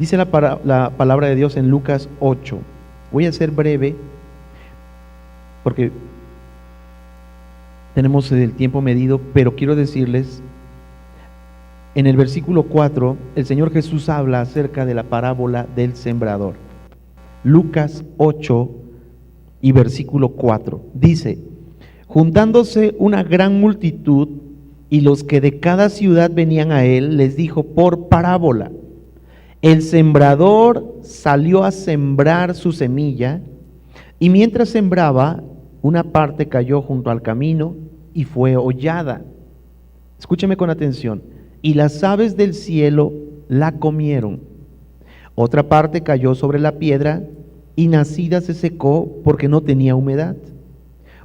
Dice la palabra de Dios en Lucas 8. Voy a ser breve porque tenemos el tiempo medido, pero quiero decirles, en el versículo 4, el Señor Jesús habla acerca de la parábola del sembrador. Lucas 8 y versículo 4, dice: juntándose una gran multitud y los que de cada ciudad venían a él, les dijo por parábola: el sembrador salió a sembrar su semilla, y mientras sembraba, una parte cayó junto al camino y fue hollada. Escúcheme con atención. Y las aves del cielo la comieron. Otra parte cayó sobre la piedra y nacida se secó porque no tenía humedad.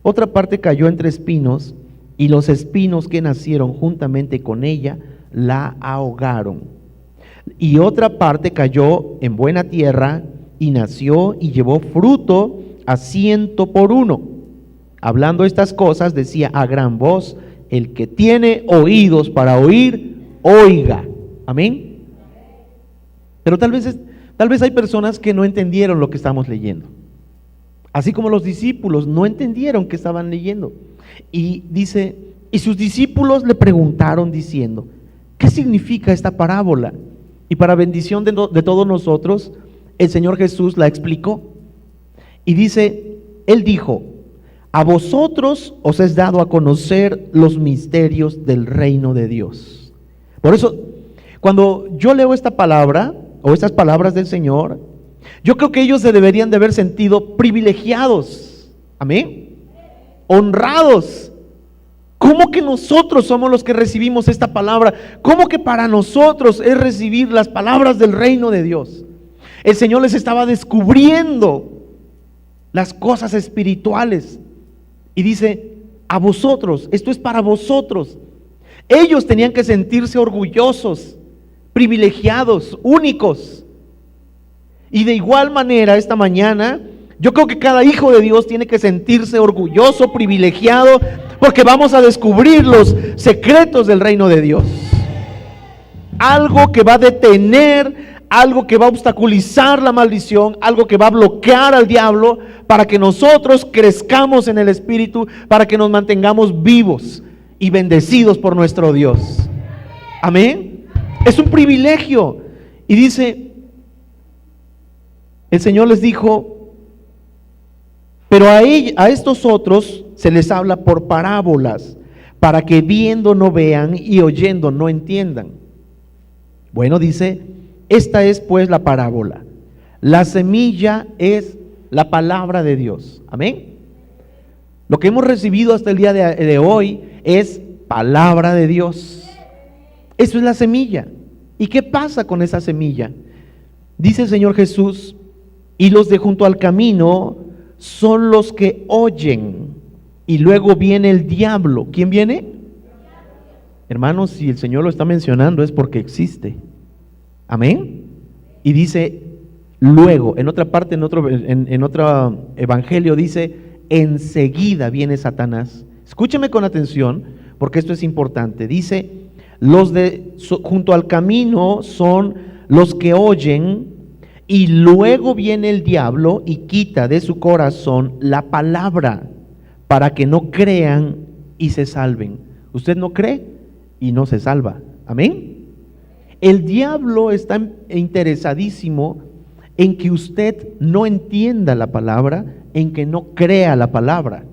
Otra parte cayó entre espinos y los espinos que nacieron juntamente con ella la ahogaron. Y otra parte cayó en buena tierra y nació y llevó fruto a 100 por uno. Hablando estas cosas decía a gran voz: el que tiene oídos para oír, oiga. Amén. Pero tal vez hay personas que no entendieron lo que estamos leyendo. Así como los discípulos no entendieron que estaban leyendo. Y dice, y sus discípulos le preguntaron diciendo: ¿qué significa esta parábola? Y para bendición de todos nosotros, el Señor Jesús la explicó. Y dice, Él dijo: a vosotros os es dado a conocer los misterios del reino de Dios. Por eso, cuando yo leo esta palabra, o estas palabras del Señor, yo creo que ellos se deberían de haber sentido privilegiados. Amén. Honrados. ¿Cómo que nosotros somos los que recibimos esta palabra? ¿Cómo que para nosotros es recibir las palabras del reino de Dios? El Señor les estaba descubriendo las cosas espirituales. Y dice, a vosotros, esto es para vosotros. Ellos tenían que sentirse orgullosos, privilegiados, únicos. Y de igual manera, esta mañana, yo creo que cada hijo de Dios tiene que sentirse orgulloso, privilegiado, porque vamos a descubrir los secretos del reino de Dios. Algo que va a detener, algo que va a obstaculizar la maldición, algo que va a bloquear al diablo para que nosotros crezcamos en el Espíritu, para que nos mantengamos vivos y bendecidos por nuestro Dios. Amén. Es un privilegio. Y dice, el Señor les dijo, pero a estos otros se les habla por parábolas, para que viendo no vean y oyendo no entiendan. Bueno, dice, esta es pues la parábola. La semilla es la palabra de Dios. Amén. Lo que hemos recibido hasta el día de hoy es palabra de Dios. Eso es la semilla. ¿Y qué pasa con esa semilla? Dice el Señor Jesús, y los de junto al camino son los que oyen, y luego viene el diablo. ¿Quién viene? Hermanos, si el Señor lo está mencionando es porque existe. Amén. Y dice luego, en otra parte, en otro evangelio dice, enseguida viene Satanás. Escúcheme con atención, porque esto es importante. Dice, los de junto al camino son los que oyen, y luego viene el diablo y quita de su corazón la palabra, para que no crean y se salven. Usted no cree y no se salva. Amén. El diablo está interesadísimo en que usted no entienda la palabra, en que no crea la palabra.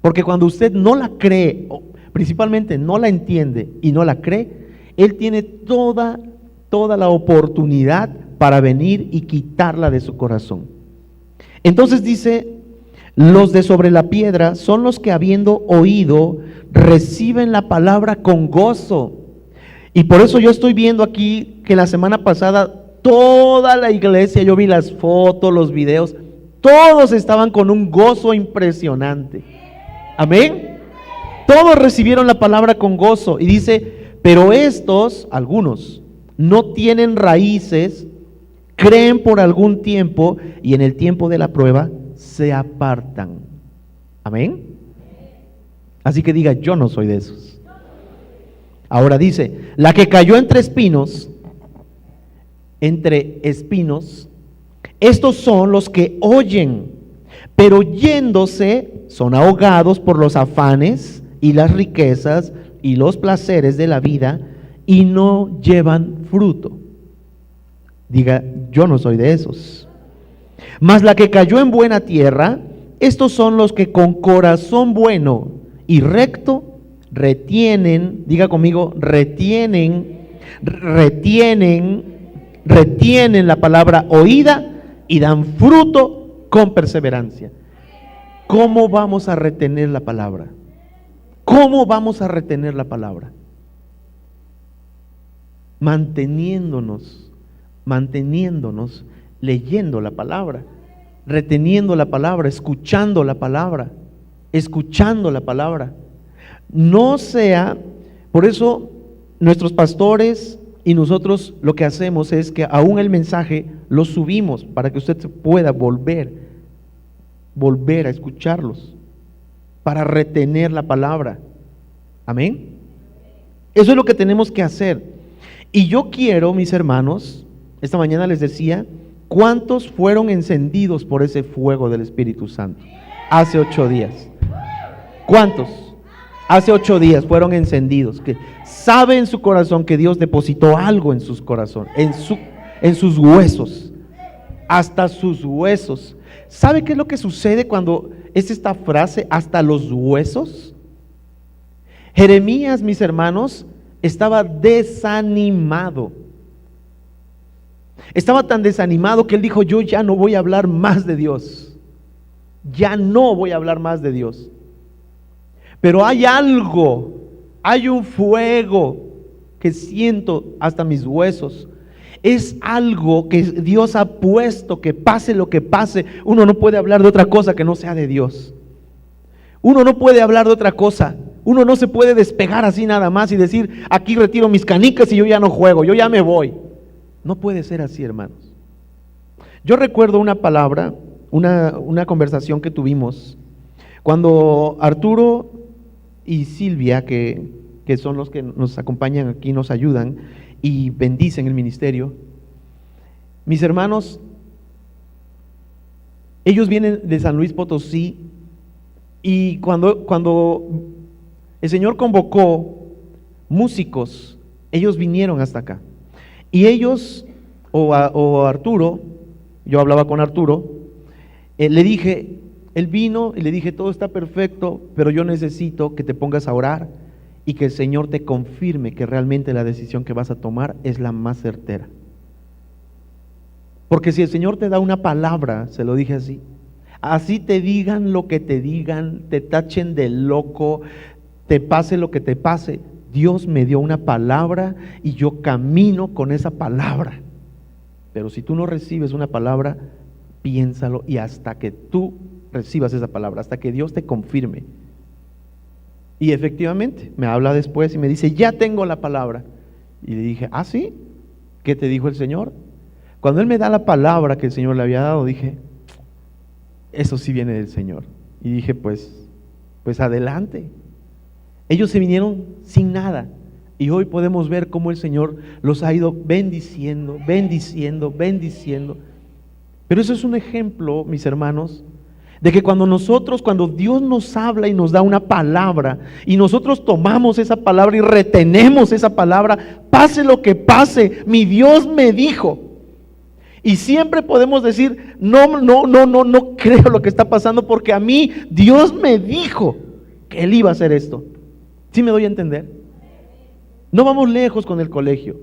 Porque cuando usted no la cree, o principalmente no la entiende y no la cree, él tiene toda la oportunidad para venir y quitarla de su corazón. Entonces dice, los de sobre la piedra son los que habiendo oído, reciben la palabra con gozo. Y por eso yo estoy viendo aquí que la semana pasada toda la iglesia, yo vi las fotos, los videos, todos estaban con un gozo impresionante. Amén. Todos recibieron la palabra con gozo. Y dice, pero estos, algunos, no tienen raíces, creen por algún tiempo y en el tiempo de la prueba se apartan. Amén. Así que diga, yo no soy de esos. Ahora dice, la que cayó entre espinos, entre espinos. Estos son los que oyen, pero yéndose son ahogados por los afanes y las riquezas y los placeres de la vida y no llevan fruto. Diga, yo no soy de esos. Mas la que cayó en buena tierra, estos son los que con corazón bueno y recto retienen, diga conmigo, retienen la palabra oída y dan fruto con perseverancia. ¿Cómo vamos a retener la palabra? ¿Cómo vamos a retener la palabra? Manteniéndonos leyendo la palabra, reteniendo la palabra, escuchando la palabra. No sea, por eso nuestros pastores y nosotros lo que hacemos es que aún el mensaje lo subimos para que usted pueda volver a escucharlos, para retener la palabra. Amén. Eso es lo que tenemos que hacer. Y yo quiero, mis hermanos, esta mañana les decía, ¿cuántos fueron encendidos por ese fuego del Espíritu Santo? Hace 8 días. ¿Cuántos? Hace 8 días fueron encendidos, que sabe en su corazón que Dios depositó algo en sus corazones, en sus huesos, hasta sus huesos. ¿Sabe qué es lo que sucede cuando es esta frase, hasta los huesos? Jeremías, mis hermanos, estaba desanimado. Estaba tan desanimado que él dijo, yo ya no voy a hablar más de Dios. Ya no voy a hablar más de Dios. Pero hay algo, hay un fuego que siento hasta mis huesos. Es algo que Dios ha puesto, que pase lo que pase, uno no puede hablar de otra cosa que no sea de Dios. Uno no puede hablar de otra cosa. Uno no se puede despegar así nada más y decir, aquí retiro mis canicas y yo ya no juego, yo ya me voy. No puede ser así, hermanos. Yo recuerdo una palabra, una conversación que tuvimos cuando Arturo y Silvia, que son los que nos acompañan aquí, nos ayudan y bendicen el ministerio. Mis hermanos, ellos vienen de San Luis Potosí y cuando el Señor convocó músicos, ellos vinieron hasta acá. Y ellos, o Arturo, yo hablaba con Arturo, le dije, él vino y le dije, todo está perfecto, pero yo necesito que te pongas a orar y que el Señor te confirme que realmente la decisión que vas a tomar es la más certera. Porque si el Señor te da una palabra, se lo dije así te digan lo que te digan, te tachen de loco, te pase lo que te pase, Dios me dio una palabra y yo camino con esa palabra. Pero si tú no recibes una palabra, piénsalo y hasta que tú recibas esa palabra, hasta que Dios te confirme. Y efectivamente, me habla después y me dice, ya tengo la palabra. Y le dije, ¿ah, sí? ¿Qué te dijo el Señor? Cuando Él me da la palabra que el Señor le había dado, dije, eso sí viene del Señor. Y dije, pues adelante. Ellos se vinieron sin nada y hoy podemos ver cómo el Señor los ha ido bendiciendo. Pero eso es un ejemplo, mis hermanos, de que cuando Dios nos habla y nos da una palabra y nosotros tomamos esa palabra y retenemos esa palabra, pase lo que pase, mi Dios me dijo. Y siempre podemos decir, no creo lo que está pasando porque a mí Dios me dijo que Él iba a hacer esto. ¿Sí me doy a entender? No vamos lejos con el colegio.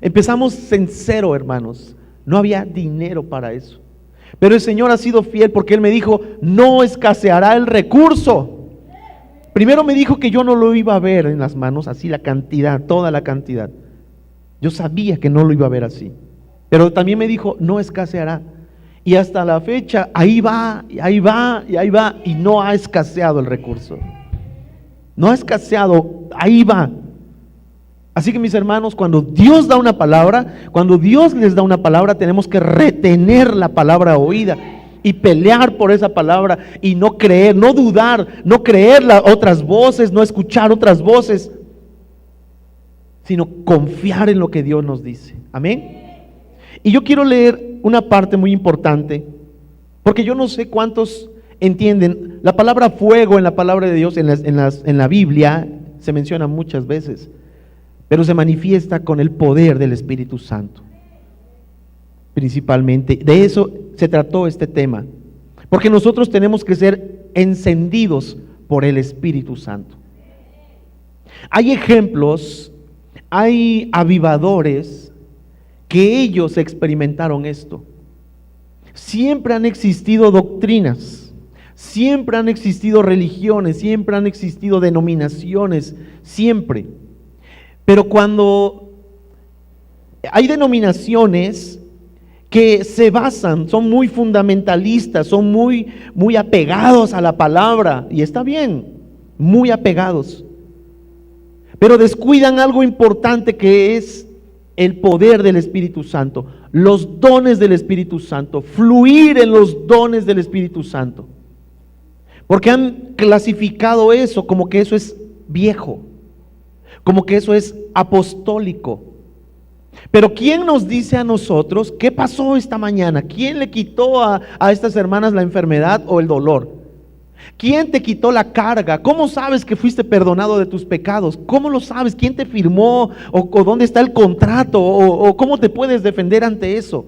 Empezamos en cero, hermanos. No había dinero para eso. Pero el Señor ha sido fiel porque Él me dijo, no escaseará el recurso. Primero me dijo que yo no lo iba a ver en las manos, así la cantidad, toda la cantidad. Yo sabía que no lo iba a ver así. Pero también me dijo, no escaseará. Y hasta la fecha, ahí va, y no ha escaseado el recurso. No ha escaseado, ahí va. Así que mis hermanos, cuando Dios da una palabra, cuando Dios les da una palabra, tenemos que retener la palabra oída y pelear por esa palabra y no creer, no dudar, no creer otras voces, no escuchar otras voces, sino confiar en lo que Dios nos dice. Amén. Y yo quiero leer una parte muy importante, porque yo no sé cuántos entienden. La palabra fuego en la palabra de Dios, en la Biblia, se menciona muchas veces, pero se manifiesta con el poder del Espíritu Santo. Principalmente, de eso se trató este tema, porque nosotros tenemos que ser encendidos por el Espíritu Santo. Hay ejemplos, hay avivadores que ellos experimentaron esto. Siempre han existido doctrinas, siempre han existido religiones, siempre han existido denominaciones, siempre. Pero cuando hay denominaciones que se basan, son muy fundamentalistas, son muy apegados a la palabra, y está bien, muy apegados, pero descuidan algo importante, que es el poder del Espíritu Santo, los dones del Espíritu Santo, fluir en los dones del Espíritu Santo, porque han clasificado eso como que eso es viejo, como que eso es apostólico. Pero ¿quién nos dice a nosotros qué pasó esta mañana? ¿Quién le quitó a estas hermanas la enfermedad o el dolor? ¿Quién te quitó la carga? ¿Cómo sabes que fuiste perdonado de tus pecados? ¿Cómo lo sabes? ¿Quién te firmó? ¿O dónde está el contrato? ¿O cómo te puedes defender ante eso?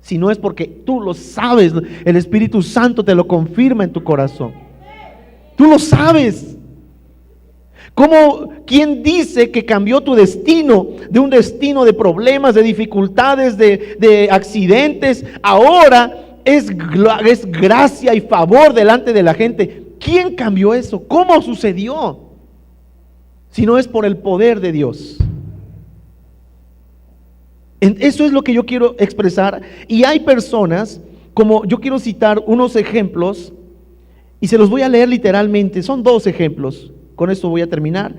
Si no es porque tú lo sabes, el Espíritu Santo te lo confirma en tu corazón. Tú lo sabes. ¿Quién dice que cambió tu destino de un destino de problemas, de dificultades, de accidentes? Ahora es gracia y favor delante de la gente. ¿Quién cambió eso? ¿Cómo sucedió? Si no es por el poder de Dios. Eso es lo que yo quiero expresar. Y hay personas, como yo quiero citar unos ejemplos, y se los voy a leer literalmente. Son 2 ejemplos. Con esto voy a terminar,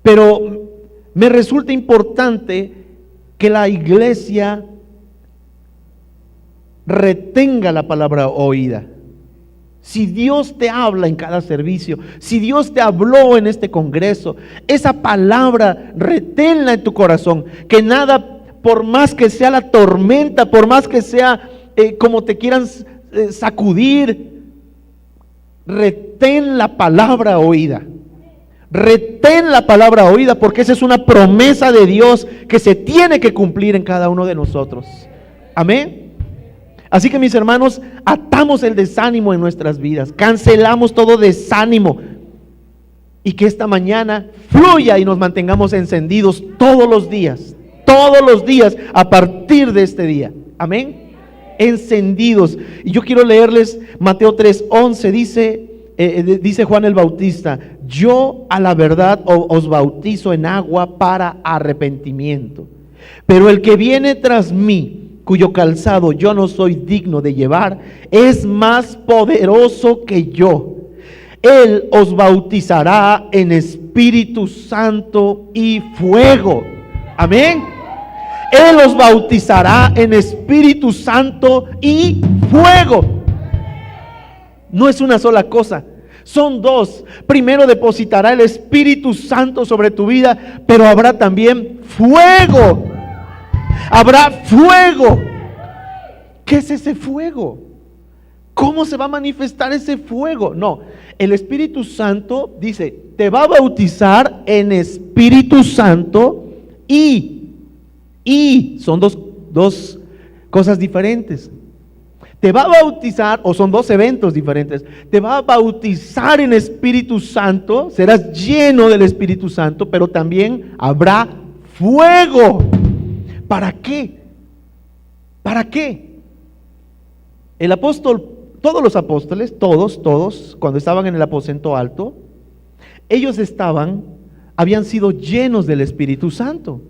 pero me resulta importante que la iglesia retenga la palabra oída. Si Dios te habla en cada servicio, si Dios te habló en este congreso, esa palabra reténla en tu corazón, que nada, por más que sea la tormenta, por más que sea como te quieran sacudir, retén la palabra oída. Retén la palabra oída, porque esa es una promesa de Dios que se tiene que cumplir en cada uno de nosotros. Amén. Así que, mis hermanos, atamos el desánimo en nuestras vidas, cancelamos todo desánimo, y que esta mañana fluya y nos mantengamos encendidos todos los días a partir de este día. Amén. Encendidos. Y yo quiero leerles Mateo 3:11. Dice Juan el Bautista: yo a la verdad os bautizo en agua para arrepentimiento, pero el que viene tras mí, cuyo calzado yo no soy digno de llevar, es más poderoso que yo. Él os bautizará en Espíritu Santo y fuego. Amén. Él os bautizará en Espíritu Santo y fuego. No es una sola cosa, son 2. Primero depositará el Espíritu Santo sobre tu vida, pero habrá también fuego. Habrá fuego. ¿Qué es ese fuego? ¿Cómo se va a manifestar ese fuego? No, el Espíritu Santo dice, te va a bautizar en Espíritu Santo y son dos cosas diferentes. Te va a bautizar, o son 2 eventos diferentes. Te va a bautizar en Espíritu Santo, serás lleno del Espíritu Santo, pero también habrá fuego. ¿Para qué? ¿Para qué? El apóstol, todos los apóstoles, todos, cuando estaban en el aposento alto, ellos habían sido llenos del Espíritu Santo.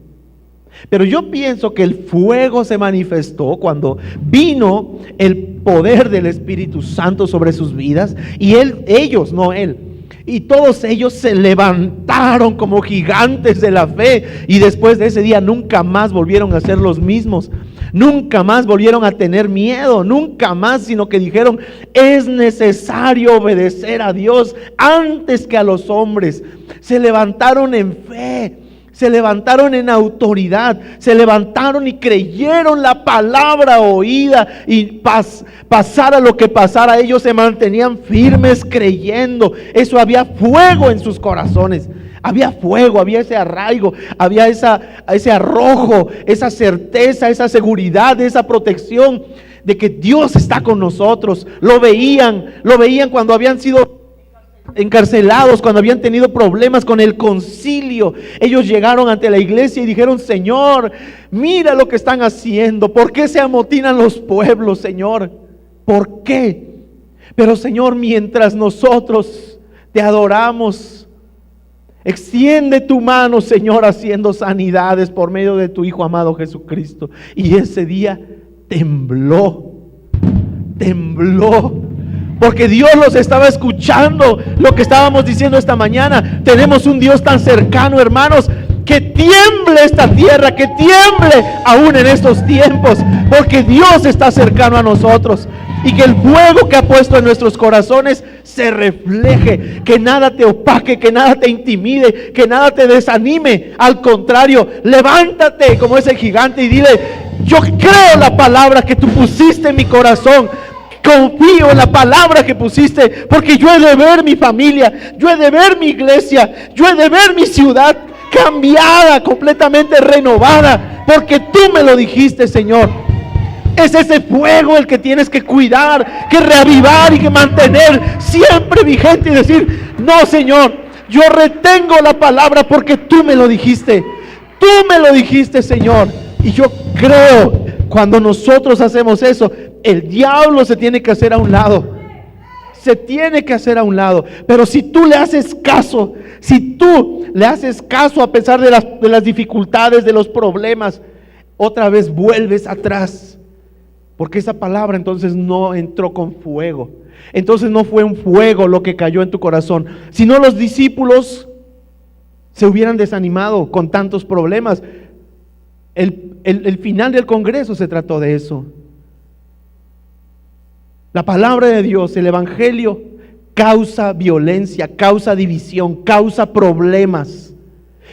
Pero yo pienso que el fuego se manifestó cuando vino el poder del Espíritu Santo sobre sus vidas, y ellos, no él, y todos ellos se levantaron como gigantes de la fe, y después de ese día nunca más volvieron a ser los mismos, nunca más volvieron a tener miedo, nunca más, sino que dijeron, es necesario obedecer a Dios antes que a los hombres. Se levantaron en fe, Se levantaron en autoridad, se levantaron y creyeron la palabra oída, y pasara lo que pasara, ellos se mantenían firmes creyendo. Eso, había fuego en sus corazones, había fuego, había ese arraigo, había ese arrojo, esa certeza, esa seguridad, esa protección de que Dios está con nosotros. Lo veían cuando habían sido encarcelados, cuando habían tenido problemas con el concilio. Ellos llegaron ante la iglesia y dijeron: Señor, mira lo que están haciendo. ¿Por qué se amotinan los pueblos, Señor? ¿Por qué? Pero, Señor, mientras nosotros te adoramos, extiende tu mano, Señor, haciendo sanidades por medio de tu Hijo amado Jesucristo. Y ese día tembló, porque Dios los estaba escuchando. Lo que estábamos diciendo esta mañana, tenemos un Dios tan cercano, hermanos, que tiemble esta tierra, que tiemble aún en estos tiempos, porque Dios está cercano a nosotros. Y que el fuego que ha puesto en nuestros corazones se refleje, que nada te opaque, que nada te intimide, que nada te desanime. Al contrario, levántate como ese gigante y dile: yo creo la palabra que tú pusiste en mi corazón. Confío en la palabra que pusiste, porque yo he de ver mi familia, yo he de ver mi iglesia, yo he de ver mi ciudad cambiada, completamente renovada, porque tú me lo dijiste, Señor. Es ese fuego el que tienes que cuidar, que reavivar y que mantener siempre vigente y decir: no, Señor, yo retengo la palabra porque tú me lo dijiste. Tú me lo dijiste, Señor. Y yo creo, cuando nosotros hacemos eso, el diablo se tiene que hacer a un lado. Se tiene que hacer a un lado. Pero si tú le haces caso, a pesar de las dificultades, de los problemas, otra vez vuelves atrás. Porque esa palabra entonces no entró con fuego. Entonces no fue un fuego lo que cayó en tu corazón. Si no, los discípulos se hubieran desanimado con tantos problemas. El final del Congreso se trató de eso. La palabra de Dios, el Evangelio, causa violencia, causa división, causa problemas.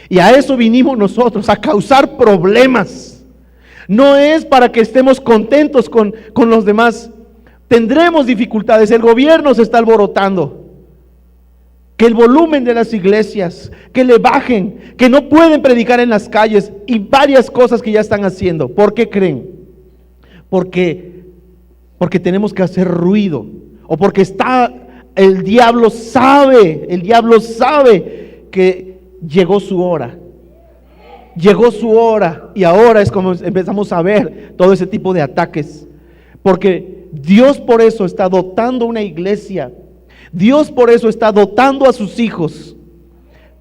Y a eso vinimos nosotros, a causar problemas. No es para que estemos contentos con los demás. Tendremos dificultades, el gobierno se está alborotando. Que el volumen de las iglesias, que le bajen, que no pueden predicar en las calles, y varias cosas que ya están haciendo. ¿Por qué creen? Porque tenemos que hacer ruido, o porque el diablo sabe que llegó su hora. Llegó su hora, y ahora es como empezamos a ver todo ese tipo de ataques. Porque Dios por eso está dotando una iglesia. Dios por eso está dotando a sus hijos.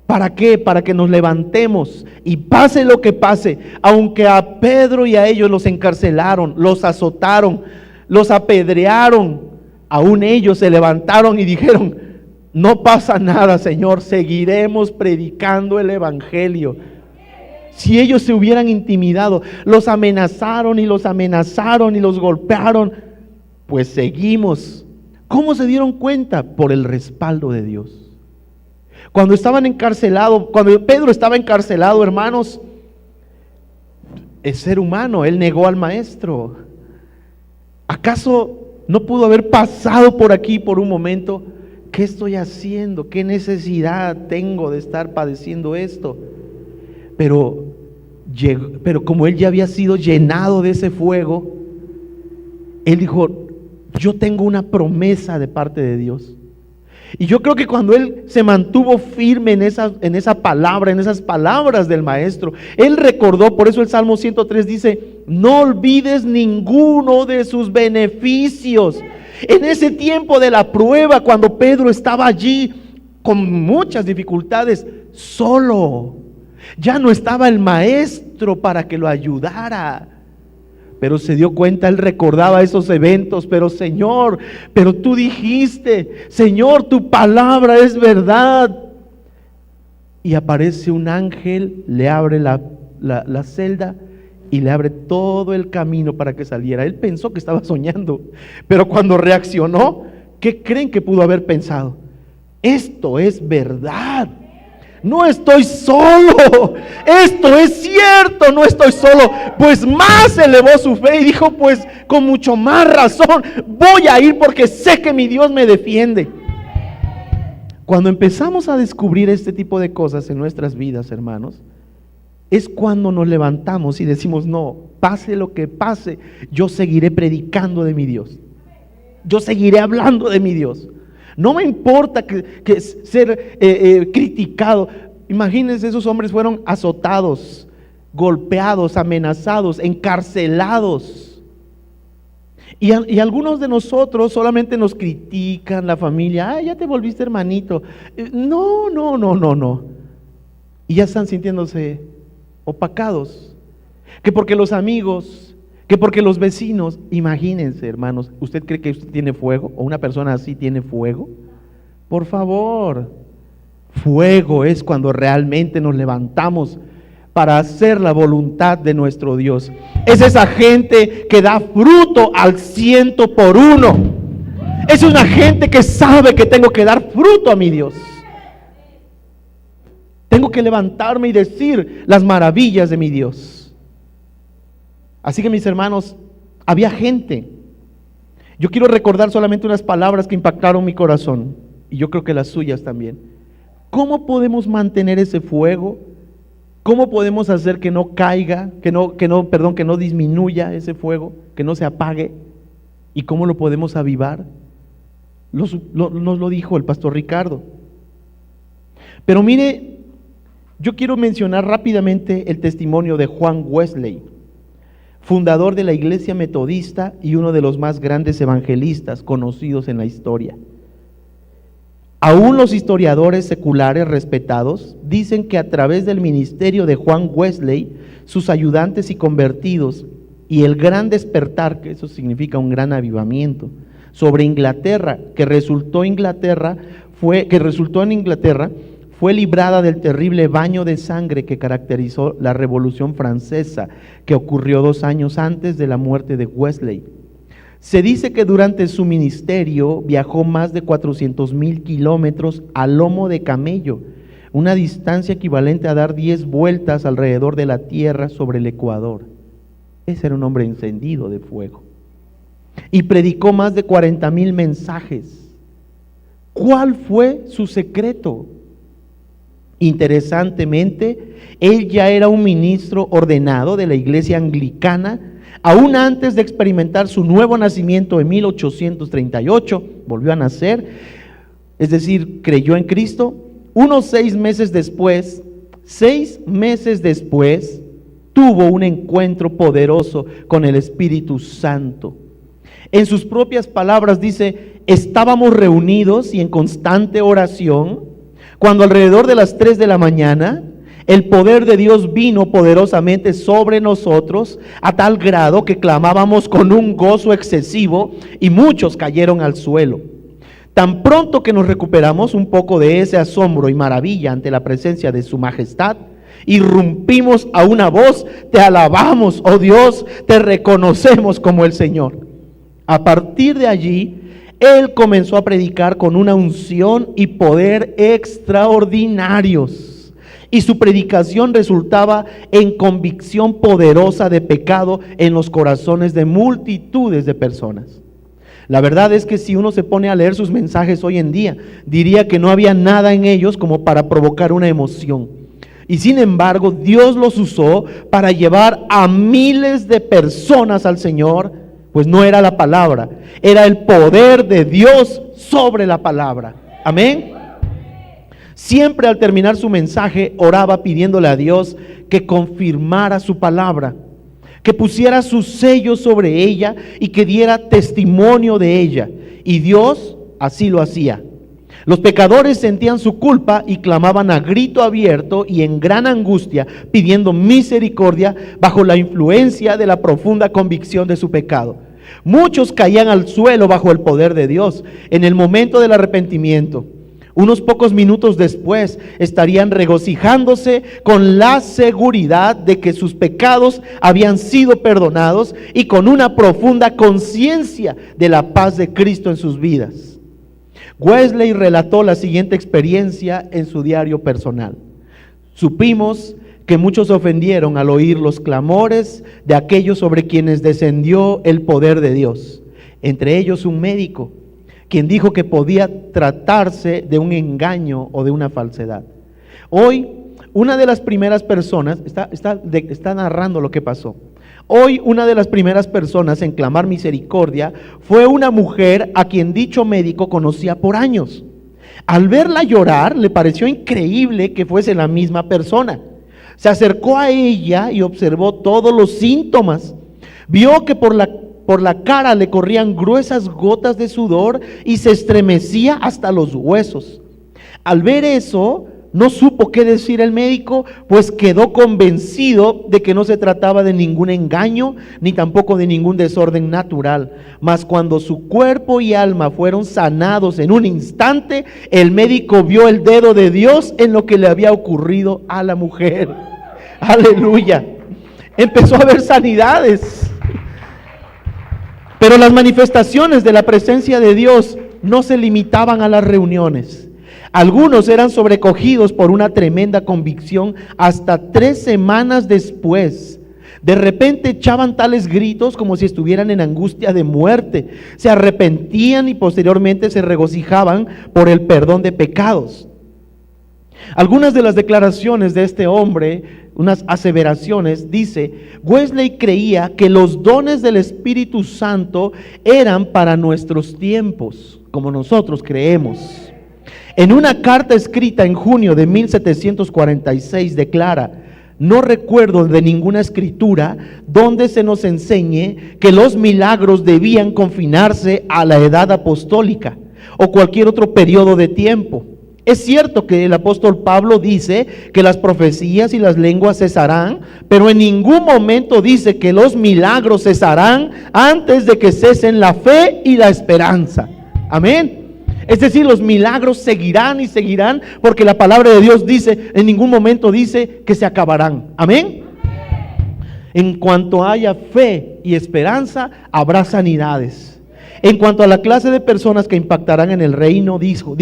¿Para qué? Para que nos levantemos y pase lo que pase. Aunque a Pedro y a ellos los encarcelaron, los azotaron, los apedrearon, aún ellos se levantaron y dijeron: no pasa nada, Señor, seguiremos predicando el Evangelio. Si ellos se hubieran intimidado, los amenazaron y los golpearon, pues seguimos. ¿Cómo se dieron cuenta? Por el respaldo de Dios. Cuando Pedro estaba encarcelado, hermanos, es ser humano, él negó al maestro. ¿Acaso no pudo haber pasado por aquí por un momento? ¿Qué estoy haciendo? ¿Qué necesidad tengo de estar padeciendo esto? Pero como él ya había sido llenado de ese fuego, él dijo: yo tengo una promesa de parte de Dios. Y yo creo que cuando él se mantuvo firme en esa palabra, en esas palabras del maestro, él recordó. Por eso el Salmo 103 dice: no olvides ninguno de sus beneficios. En ese tiempo de la prueba, cuando Pedro estaba allí con muchas dificultades, solo, ya no estaba el maestro para que lo ayudara. Pero se dio cuenta, él recordaba esos eventos. Pero Señor, pero tú dijiste, Señor, tu palabra es verdad. Y aparece un ángel, le abre la celda y le abre todo el camino para que saliera. Él pensó que estaba soñando, pero cuando reaccionó, ¿qué creen que pudo haber pensado? Esto es verdad. no estoy solo, esto es cierto, no estoy solo. Pues más elevó su fe y dijo, pues con mucho más razón voy a ir porque sé que mi Dios me defiende. Cuando empezamos a descubrir este tipo de cosas en nuestras vidas, hermanos, es cuando nos levantamos y decimos, no, pase lo que pase, yo seguiré predicando de mi Dios. Yo seguiré hablando de mi Dios. No me importa que ser criticado. Imagínense, esos hombres fueron azotados, golpeados, amenazados, encarcelados. Y algunos de nosotros solamente nos critican, la familia, ay, ya te volviste hermanito. No. Y ya están sintiéndose opacados. Que porque los amigos, que porque los vecinos, imagínense, hermanos, ¿usted cree que usted tiene fuego? ¿O una persona así tiene fuego? Por favor, fuego es cuando realmente nos levantamos para hacer la voluntad de nuestro Dios. Es esa gente que da fruto al 100%. Es una gente que sabe que tengo que dar fruto a mi Dios. Tengo que levantarme y decir las maravillas de mi Dios. Así que, mis hermanos, había gente. Yo quiero recordar solamente unas palabras que impactaron mi corazón, y yo creo que las suyas también. ¿Cómo podemos mantener ese fuego? ¿Cómo podemos hacer que no caiga, que no disminuya ese fuego, que no se apague? ¿Y cómo lo podemos avivar? Nos lo dijo el pastor Ricardo. Pero mire, yo quiero mencionar rápidamente el testimonio de Juan Wesley, fundador de la Iglesia Metodista y uno de los más grandes evangelistas conocidos en la historia. Aún los historiadores seculares respetados dicen que a través del ministerio de Juan Wesley, sus ayudantes y convertidos, y el gran despertar, que eso significa un gran avivamiento, sobre Inglaterra, que resultó en Inglaterra, fue librada del terrible baño de sangre que caracterizó la Revolución Francesa, que ocurrió 2 años antes de la muerte de Wesley. Se dice que durante su ministerio viajó más de 400,000 kilómetros a lomo de camello, una distancia equivalente a dar 10 vueltas alrededor de la tierra sobre el Ecuador. Ese era un hombre encendido de fuego. Y predicó más de 40,000 mensajes. ¿Cuál fue su secreto? Interesantemente, él ya era un ministro ordenado de la iglesia anglicana, aún antes de experimentar su nuevo nacimiento en 1838, volvió a nacer, es decir, creyó en Cristo. Unos 6 meses después, tuvo un encuentro poderoso con el Espíritu Santo. En sus propias palabras dice, estábamos reunidos y en constante oración, cuando alrededor de las 3 de la mañana, el poder de Dios vino poderosamente sobre nosotros a tal grado que clamábamos con un gozo excesivo y muchos cayeron al suelo. Tan pronto que nos recuperamos un poco de ese asombro y maravilla ante la presencia de su majestad, irrumpimos a una voz, te alabamos, oh Dios, te reconocemos como el Señor. A partir de allí, él comenzó a predicar con una unción y poder extraordinarios. Y su predicación resultaba en convicción poderosa de pecado en los corazones de multitudes de personas. La verdad es que si uno se pone a leer sus mensajes hoy en día, diría que no había nada en ellos como para provocar una emoción. Y sin embargo, Dios los usó para llevar a miles de personas al Señor, pues no era la palabra, era el poder de Dios sobre la palabra. Amén. Siempre al terminar su mensaje oraba pidiéndole a Dios que confirmara su palabra, que pusiera su sello sobre ella y que diera testimonio de ella. Y Dios así lo hacía. Los pecadores sentían su culpa y clamaban a grito abierto y en gran angustia, pidiendo misericordia bajo la influencia de la profunda convicción de su pecado. Muchos caían al suelo bajo el poder de Dios en el momento del arrepentimiento. Unos pocos minutos después estarían regocijándose con la seguridad de que sus pecados habían sido perdonados y con una profunda conciencia de la paz de Cristo en sus vidas. Wesley relató la siguiente experiencia en su diario personal. Supimos que muchos se ofendieron al oír los clamores de aquellos sobre quienes descendió el poder de Dios, entre ellos un médico, quien dijo que podía tratarse de un engaño o de una falsedad. Hoy, una de las primeras personas, está narrando lo que pasó. Hoy, una de las primeras personas en clamar misericordia fue una mujer a quien dicho médico conocía por años. Al verla llorar, le pareció increíble que fuese la misma persona. Se acercó a ella y observó todos los síntomas. Vio que por la cara le corrían gruesas gotas de sudor y se estremecía hasta los huesos. Al ver eso, no supo qué decir el médico, pues quedó convencido de que no se trataba de ningún engaño, ni tampoco de ningún desorden natural. Mas cuando su cuerpo y alma fueron sanados en un instante, el médico vio el dedo de Dios en lo que le había ocurrido a la mujer. Aleluya. Empezó a haber sanidades. Pero las manifestaciones de la presencia de Dios no se limitaban a las reuniones. Algunos eran sobrecogidos por una tremenda convicción hasta 3 semanas después. De repente echaban tales gritos como si estuvieran en angustia de muerte. Se arrepentían y posteriormente se regocijaban por el perdón de pecados. Algunas de las declaraciones de este hombre, unas aseveraciones, dice: Wesley creía que los dones del Espíritu Santo eran para nuestros tiempos, como nosotros creemos. En una carta escrita en junio de 1746 declara: no recuerdo de ninguna escritura donde se nos enseñe que los milagros debían confinarse a la edad apostólica o cualquier otro periodo de tiempo. Es cierto que el apóstol Pablo dice que las profecías y las lenguas cesarán, pero en ningún momento dice que los milagros cesarán antes de que cesen la fe y la esperanza. Amén. Es decir, los milagros seguirán y seguirán, porque la palabra de Dios dice, en ningún momento dice que se acabarán. Amén. En cuanto haya fe y esperanza, habrá sanidades. En cuanto a la clase de personas que impactarán en el reino, dijo,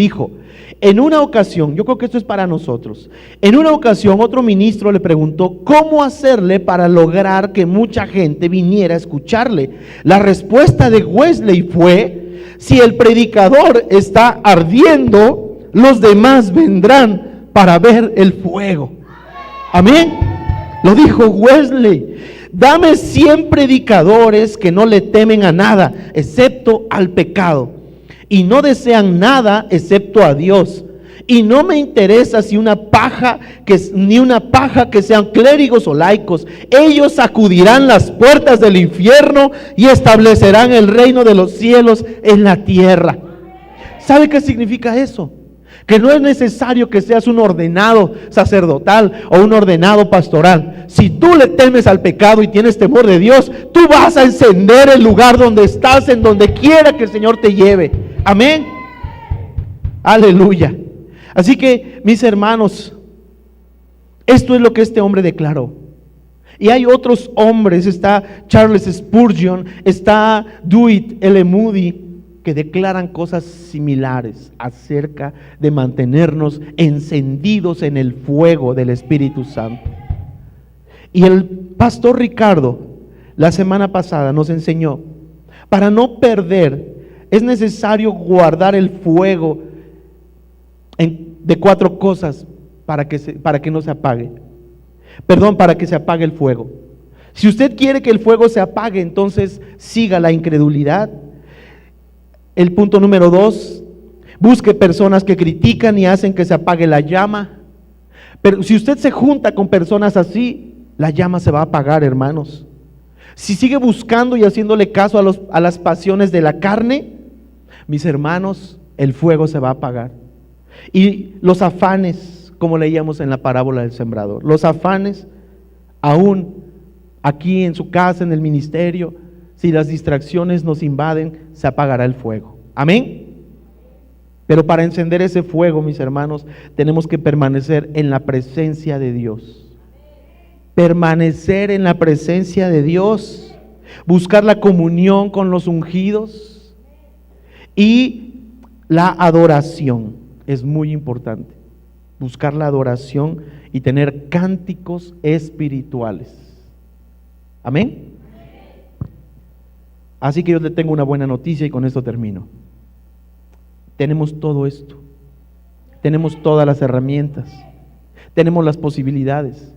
en una ocasión, yo creo que esto es para nosotros, en una ocasión otro ministro le preguntó cómo hacerle para lograr que mucha gente viniera a escucharle. La respuesta de Wesley fue: si el predicador está ardiendo, los demás vendrán para ver el fuego. Amén. Lo dijo Wesley. Dame 100 predicadores que no le temen a nada, excepto al pecado, y no desean nada excepto a Dios. Y no me interesa si ni una paja que sean clérigos o laicos. Ellos sacudirán las puertas del infierno y establecerán el reino de los cielos en la tierra. ¿Sabe qué significa eso? Que no es necesario que seas un ordenado sacerdotal o un ordenado pastoral. Si tú le temes al pecado y tienes temor de Dios, tú vas a encender el lugar donde estás, en donde quiera que el Señor te lleve. Amén. Aleluya. Así que, mis hermanos, esto es lo que este hombre declaró. Y hay otros hombres, está Charles Spurgeon, está Dwight L. Moody, que declaran cosas similares acerca de mantenernos encendidos en el fuego del Espíritu Santo. Y el pastor Ricardo, la semana pasada, nos enseñó, para no perder, es necesario guardar el fuego de 4 cosas para que no se apague. Para que se apague el fuego. Si usted quiere que el fuego se apague, entonces siga la incredulidad. El punto número 2, busque personas que critican y hacen que se apague la llama. Pero si usted se junta con personas así, la llama se va a apagar, hermanos. Si sigue buscando y haciéndole caso a las pasiones de la carne, mis hermanos, el fuego se va a apagar. Y los afanes, como leíamos en la parábola del sembrador, los afanes, aún aquí en su casa, en el ministerio, si las distracciones nos invaden, se apagará el fuego. Amén. Pero para encender ese fuego, mis hermanos, tenemos que permanecer en la presencia de Dios. Permanecer en la presencia de Dios, buscar la comunión con los ungidos y la adoración es muy importante. buscar la adoración y tener cánticos espirituales. Amén. Así que yo le tengo una buena noticia y con esto termino. Tenemos todo esto. Tenemos todas las herramientas. Tenemos las posibilidades.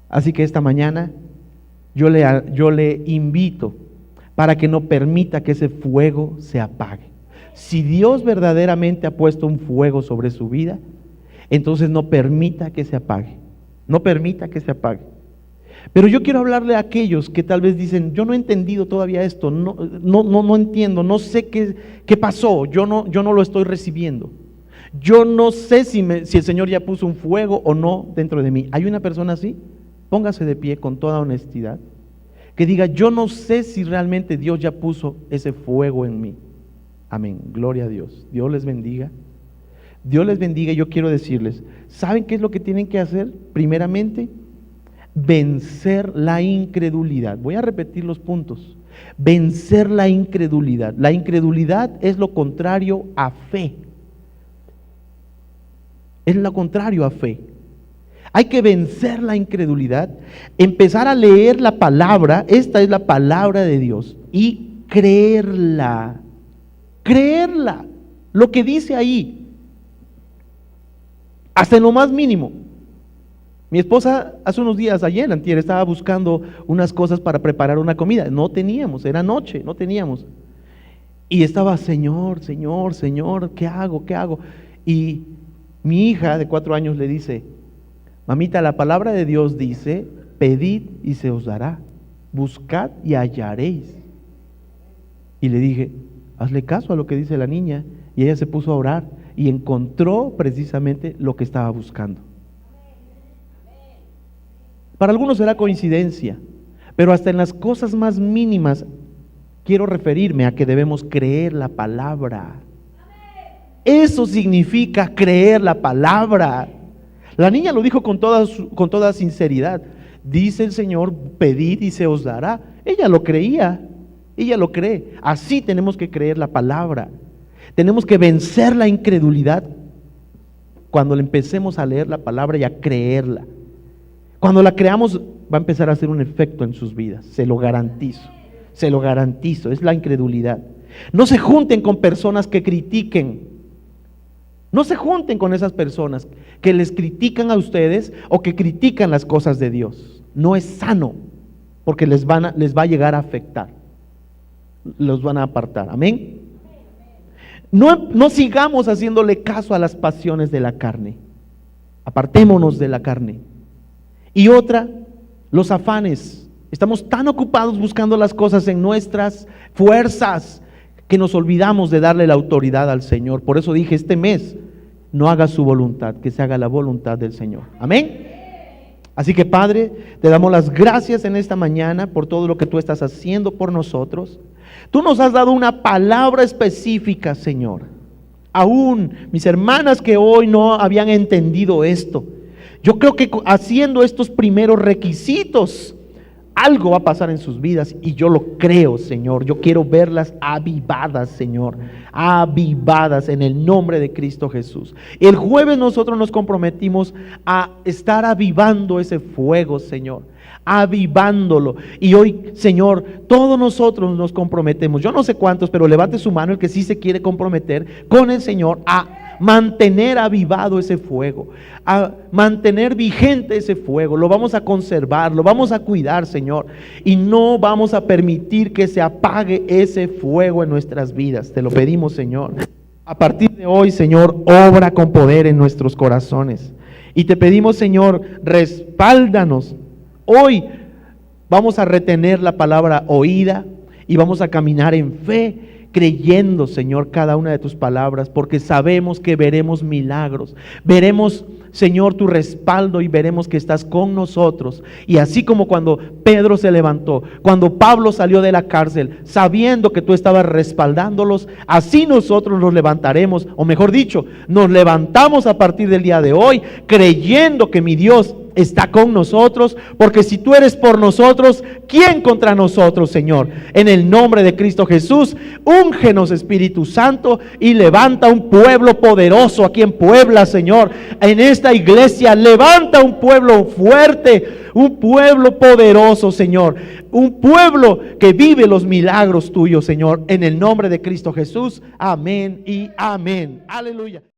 Así que esta mañana yo le invito para que no permita que ese fuego se apague. Si Dios verdaderamente ha puesto un fuego sobre su vida, entonces no permita que se apague. No permita que se apague. Pero yo quiero hablarle a aquellos que tal vez dicen, yo no he entendido todavía esto, no entiendo, no sé qué pasó, yo no lo estoy recibiendo. Yo no sé si el Señor ya puso un fuego o no dentro de mí. ¿Hay una persona así? Póngase de pie con toda honestidad, que diga, yo no sé si realmente Dios ya puso ese fuego en mí. Amén, gloria a Dios. Dios les bendiga. Dios les bendiga. Yo quiero decirles, ¿saben qué es lo que tienen que hacer? Primeramente, vencer la incredulidad. Voy a repetir los puntos. Vencer la incredulidad. La incredulidad es lo contrario a fe. Es lo contrario a fe. Hay que vencer la incredulidad, empezar a leer la palabra, esta es la palabra de Dios, y creerla, lo que dice ahí, hasta en lo más mínimo. Mi esposa hace unos días, antier, estaba buscando unas cosas para preparar una comida, no teníamos, era noche, no teníamos, y estaba, Señor, ¿qué hago? Y mi hija de 4 años le dice, mamita, la palabra de Dios dice, pedid y se os dará, buscad y hallaréis. Y le dije, hazle caso a lo que dice la niña. Y ella se puso a orar y encontró precisamente lo que estaba buscando. Para algunos será coincidencia, pero hasta en las cosas más mínimas quiero referirme a que debemos creer la palabra. Eso significa creer la palabra. La niña lo dijo con toda sinceridad. Dice el Señor, pedid y se os dará. Ella lo creía, ella lo cree. Así tenemos que creer la palabra. Tenemos que vencer la incredulidad cuando le empecemos a leer la palabra y a creerla. Cuando la creamos va a empezar a hacer un efecto en sus vidas, se lo garantizo, es la incredulidad. No se junten con personas que critiquen. No se junten con esas personas que les critican a ustedes o que critican las cosas de Dios. No es sano, porque les va a llegar a afectar. Los van a apartar. Amén. No sigamos haciéndole caso a las pasiones de la carne. Apartémonos de la carne. Y otra, los afanes. Estamos tan ocupados buscando las cosas en nuestras fuerzas que nos olvidamos de darle la autoridad al Señor. Por eso dije, este mes no haga su voluntad, que se haga la voluntad del Señor. Amén. Así que Padre, te damos las gracias en esta mañana por todo lo que tú estás haciendo por nosotros. Tú nos has dado una palabra específica, Señor. Aún mis hermanas que hoy no habían entendido esto, yo creo que haciendo estos primeros requisitos, algo va a pasar en sus vidas y yo lo creo, Señor. Yo quiero verlas avivadas, Señor, avivadas en el nombre de Cristo Jesús. El jueves nosotros nos comprometimos a estar avivando ese fuego, Señor, avivándolo. Y hoy, Señor, todos nosotros nos comprometemos. Yo no sé cuántos, pero levante su mano el que sí se quiere comprometer con el Señor a mantener avivado ese fuego, a mantener vigente ese fuego. Lo vamos a conservar, lo vamos a cuidar, Señor, y no vamos a permitir que se apague ese fuego en nuestras vidas. Te lo pedimos, Señor. A partir de hoy, Señor, obra con poder en nuestros corazones. Y te pedimos, Señor, respáldanos. Hoy vamos a retener la palabra oída y vamos a caminar en fe, creyendo, Señor, cada una de tus palabras, porque sabemos que veremos milagros, veremos, Señor, tu respaldo y veremos que estás con nosotros. Y así como cuando Pedro se levantó, cuando Pablo salió de la cárcel, sabiendo que tú estabas respaldándolos, así nosotros nos levantaremos, o mejor dicho, nos levantamos a partir del día de hoy, creyendo que mi Dios está con nosotros, porque si tú eres por nosotros, ¿quién contra nosotros, Señor? En el nombre de Cristo Jesús, úngenos, Espíritu Santo, y levanta un pueblo poderoso aquí en Puebla, Señor. En esta iglesia, levanta un pueblo fuerte, un pueblo poderoso, Señor. Un pueblo que vive los milagros tuyos, Señor. En el nombre de Cristo Jesús, amén y amén. Aleluya.